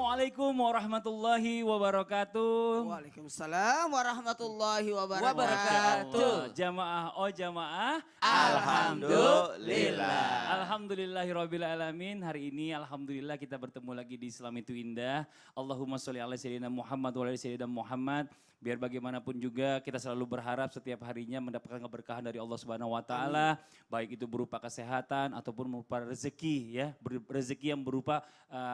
Assalamualaikum warahmatullahi wabarakatuh. Waalaikumsalam warahmatullahi Masya wabarakatuh. Allah. Jamaah, oh jamaah. Alhamdulillah. Alhamdulillahirabbil alamin. Hari ini alhamdulillah kita bertemu lagi di Islam itu Indah. Allahumma sholli ala sayyidina Muhammad wa ala sayyidina Muhammad. Biar bagaimanapun juga kita selalu berharap setiap harinya mendapatkan keberkahan dari Allah Subhanahu wa taala, baik itu berupa kesehatan ataupun berupa rezeki ya, rezeki yang berupa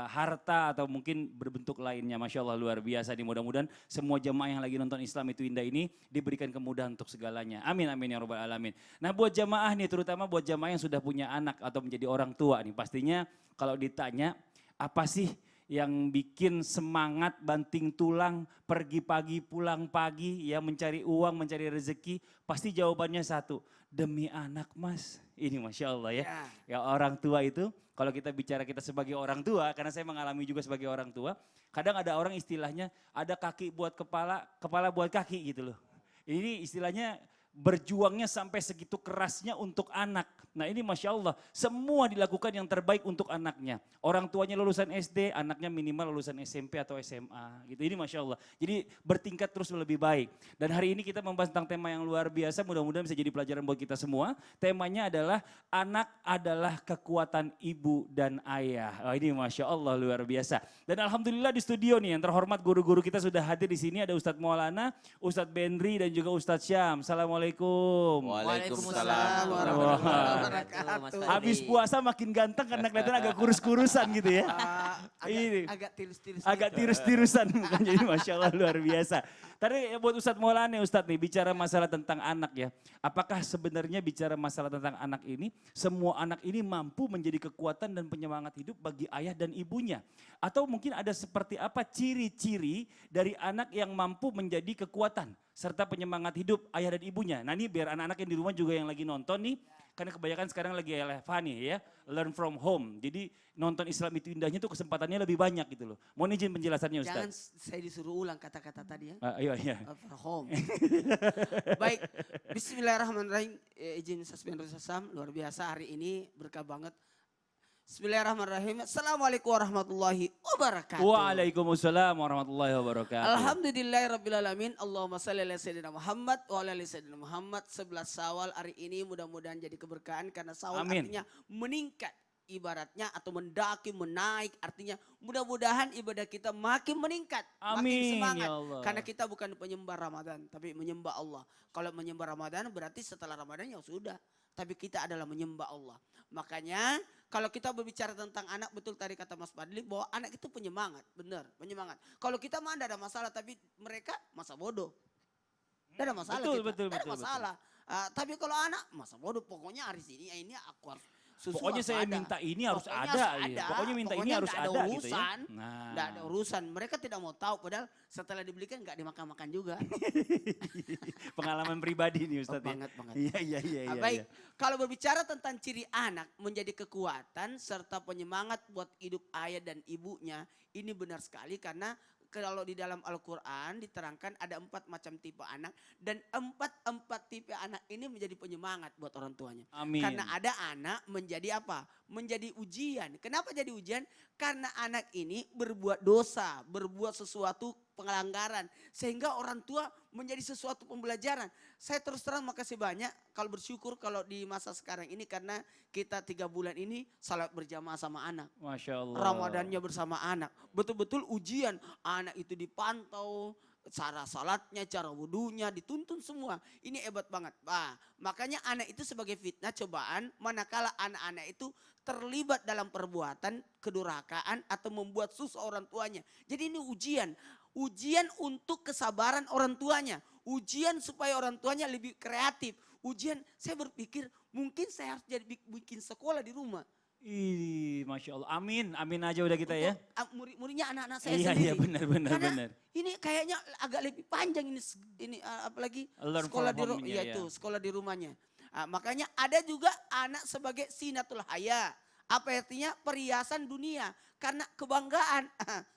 harta atau mungkin berbentuk lainnya. Masya Allah luar biasa nih, mudah-mudahan semua jamaah yang lagi nonton Islam itu Indah ini diberikan kemudahan untuk segalanya. Amin amin ya rabbal alamin. Nah buat jamaah nih, terutama buat jamaah yang sudah punya anak atau menjadi orang tua nih, pastinya kalau ditanya apa sih yang bikin semangat banting tulang pergi pagi pulang pagi ya, mencari uang mencari rezeki, pasti jawabannya satu, demi anak mas. Ini Masya Allah ya, ya orang tua itu kalau kita bicara kita sebagai orang tua, karena saya mengalami juga sebagai orang tua, kadang ada orang istilahnya ada kaki buat kepala, kepala buat kaki gitu loh. Ini istilahnya berjuangnya sampai segitu kerasnya untuk anak. Nah ini Masya Allah, semua dilakukan yang terbaik untuk anaknya. Orang tuanya lulusan SD, anaknya minimal lulusan SMP atau SMA gitu. Ini Masya Allah, jadi bertingkat terus lebih baik. Dan hari ini kita membahas tentang tema yang luar biasa, mudah-mudahan bisa jadi pelajaran buat kita semua. Temanya adalah anak adalah kekuatan ibu dan ayah. Oh, ini Masya Allah luar biasa. Dan Alhamdulillah di studio nih yang terhormat guru-guru kita sudah hadir di sini. Ada Ustadz Maulana, Ustadz Benri dan juga Ustadz Syam. Assalamualaikum. Waalaikumsalam warahmatullahi wabarakatuh. Habis puasa makin ganteng karena kelihatan agak kurus-kurusan gitu ya. Agak tirus-tirus. Agak tirus-tirusan bukan, jadi Masya Allah luar biasa. Tadi buat Ustadz Maulana, Ustadz nih bicara masalah tentang anak ya. Apakah sebenarnya bicara masalah tentang anak ini, semua anak ini mampu menjadi kekuatan dan penyemangat hidup bagi ayah dan ibunya? Atau mungkin ada seperti apa ciri-ciri dari anak yang mampu menjadi kekuatan serta penyemangat hidup ayah dan ibunya? Nah ini biar anak-anak yang di rumah juga yang lagi nonton nih, karena kebanyakan sekarang lagi LFA nih ya, learn from home. Jadi nonton Islam itu Indahnya tuh kesempatannya lebih banyak gitu loh. Mohon izin penjelasannya Ustaz. Jangan saya disuruh ulang kata-kata tadi ya. Iya, iya. Home. Baik, bismillahirrahmanirrahim. Izin Sasbian Rusasam, luar biasa hari ini berkah banget. Bismillahirrahmanirrahim. Assalamualaikum warahmatullahi wabarakatuh. Waalaikumsalam warahmatullahi wabarakatuh. Alhamdulillahirrabbilalamin. Allahumma salli ala sayyidina Muhammad wa ala ali sayyidina Muhammad. 11 Syawal hari ini mudah-mudahan jadi keberkahan karena Syawal artinya meningkat. Ibaratnya atau mendaki, menaik, artinya mudah-mudahan ibadah kita makin meningkat, makin semangat. Ya Allah. Karena kita bukan penyembah Ramadan, tapi menyembah Allah. Kalau menyembah Ramadan berarti setelah Ramadan ya sudah. Tapi kita adalah menyembah Allah. Makanya kalau kita berbicara tentang anak, betul tadi kata Mas Fadli bahwa anak itu penyemangat, benar, penyemangat. Kalau kita mah tidak ada masalah, tapi mereka masa bodoh. Tidak ada masalah, Betul. masalah. Tapi kalau anak masa bodoh, pokoknya hari ini aku harus susu, pokoknya saya minta ini harus ada. Pokoknya minta ini harus ada gitu ya. Nah. Tidak ada urusan. Mereka tidak mau tahu padahal setelah dibelikan nggak dimakan-makan juga. Pengalaman pribadi nih Ustadz. Banget. Iya. Baik, kalau berbicara tentang ciri anak menjadi kekuatan serta penyemangat buat hidup ayah dan ibunya, ini benar sekali karena kalau di dalam Al-Quran diterangkan ada 4 macam tipe anak. Dan 4 tipe anak ini menjadi penyemangat buat orang tuanya. Amin. Karena ada anak menjadi apa? Menjadi ujian. Kenapa jadi ujian? Karena anak ini berbuat dosa, berbuat sesuatu pelanggaran. Sehingga orang tua menjadi sesuatu pembelajaran. Saya terus terang makasih banyak kalau bersyukur kalau di masa sekarang ini karena kita 3 bulan ini salat berjamaah sama anak. Masya Allah. Ramadannya bersama anak. Betul-betul ujian. Anak itu dipantau, cara salatnya, cara wudhunya dituntun semua. Ini hebat banget. Nah, makanya anak itu sebagai fitnah cobaan manakala anak-anak itu terlibat dalam perbuatan kedurhakaan atau membuat susah orang tuanya. Jadi ini ujian. Ujian untuk kesabaran orang tuanya. Ujian supaya orang tuanya lebih kreatif. Ujian saya berpikir mungkin saya harus jadi bikin sekolah di rumah. Ih, Masya Allah. Amin aja udah kita ya. Murid-muridnya anak-anak saya sendiri. Iya benar. Ini kayaknya agak lebih panjang ini apalagi Learn sekolah di rumahnya. Sekolah di rumahnya. Makanya ada juga anak sebagai sinatul haya. Apa artinya? Perhiasan dunia. karena kebanggaan.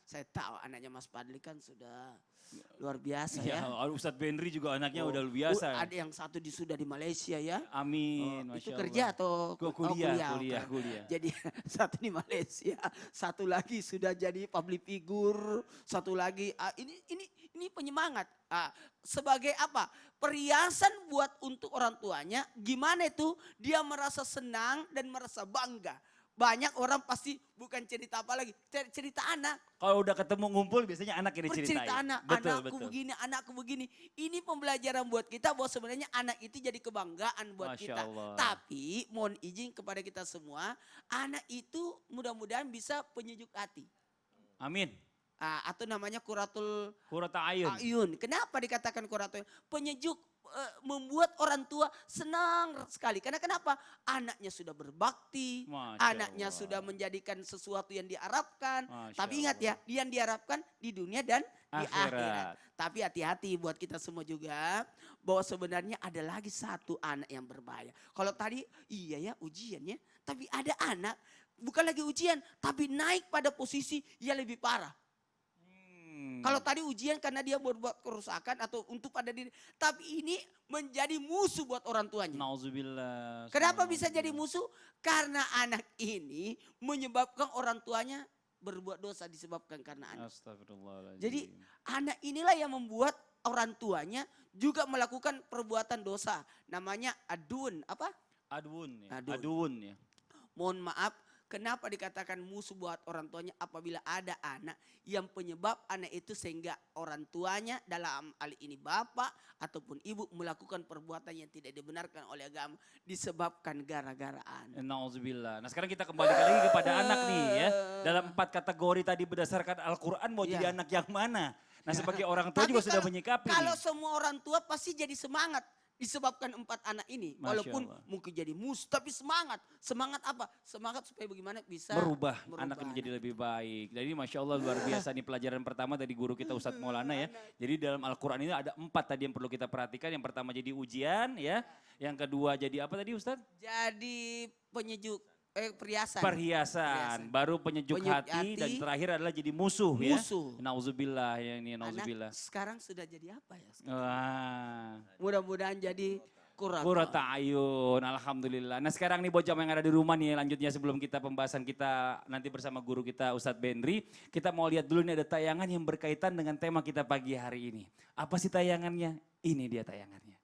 Saya tahu anaknya Mas Fadli kan sudah luar biasa ya. Ustadz Benri juga anaknya Oh, udah luar biasa. Ada yang satu sudah di Malaysia ya. Amin, Itu Masya kerja Allah. atau Kuliah. Jadi satu di Malaysia, satu lagi sudah jadi public figure, satu lagi ini penyemangat. Sebagai apa? Perhiasan buat untuk orang tuanya. Gimana itu? Dia merasa senang dan merasa bangga. Banyak orang pasti bukan cerita apa lagi, cerita anak. Kalau udah ketemu ngumpul biasanya anak yang diceritain. Bercerita anak, anakku begini. Ini pembelajaran buat kita bahwa sebenarnya anak itu jadi kebanggaan buat Masya kita. Allah. Tapi mohon izin kepada kita semua, anak itu mudah-mudahan bisa penyejuk hati. Amin. Atau namanya kuratul Qurrata ayun. ayun. Kenapa dikatakan kuratul ayun? Penyejuk, membuat orang tua senang sekali. Karena kenapa? Anaknya sudah berbakti, Masya anaknya Allah. sudah menjadikan sesuatu yang diharapkan. Masya Tapi ingat ya, yang diharapkan di dunia dan di Akhirat. akhirat. Tapi hati-hati buat kita semua juga, bahwa sebenarnya ada lagi satu anak yang berbahaya. Kalau tadi iya ya ujiannya, tapi ada anak bukan lagi ujian, tapi naik pada posisi yang lebih parah. Kalau tadi ujian karena dia berbuat kerusakan atau untuk pada diri. Tapi ini menjadi musuh buat orang tuanya. Nauzubillah. Kenapa bisa jadi musuh? Karena anak ini menyebabkan orang tuanya berbuat dosa disebabkan karena anak. Astagfirullahaladzim. Jadi anak inilah yang membuat orang tuanya juga melakukan perbuatan dosa. Namanya adun. Apa? Adwun ya. Adun. Adun ya. Mohon maaf. Kenapa dikatakan musuh buat orang tuanya apabila ada anak yang penyebab anak itu sehingga orang tuanya dalam hal ini bapak ataupun ibu melakukan perbuatan yang tidak dibenarkan oleh agama disebabkan gara-gara anak. Nauzubillah. Nah sekarang kita kembali lagi kepada anak nih ya. Dalam 4 kategori tadi berdasarkan Al-Quran mau jadi anak yang mana? Nah sebagai orang tua Tapi juga sudah menyikapi kalau nih. semua orang tua pasti jadi semangat. Disebabkan 4 anak ini. Masya Walaupun Allah. mungkin jadi musuh tapi semangat. Semangat apa? Semangat supaya bagaimana bisa Merubah anak menjadi lebih baik. Jadi Masya Allah luar biasa nih pelajaran pertama dari guru kita Ustadz Maulana ya. Jadi dalam Al-Quran ini ada 4 tadi yang perlu kita perhatikan. Yang pertama jadi ujian ya. Yang kedua jadi apa tadi Ustadz? Jadi penyejuk, perhiasan. Perhiasan. Baru penyejuk Penyejuk hati. Dan hati. terakhir adalah jadi musuh, ya. Musuh. Nauzubillah ya ini nauzubillah. Anak sekarang sudah jadi apa ya? Wah. Mudah-mudahan jadi kuratul. Qurrata ayun, alhamdulillah. Nah sekarang nih bocah yang ada di rumah nih lanjutnya sebelum kita pembahasan kita nanti bersama guru kita Ustadz Benri. Kita mau lihat dulu nih ada tayangan yang berkaitan dengan tema kita pagi hari ini. Apa sih tayangannya? Ini dia tayangannya.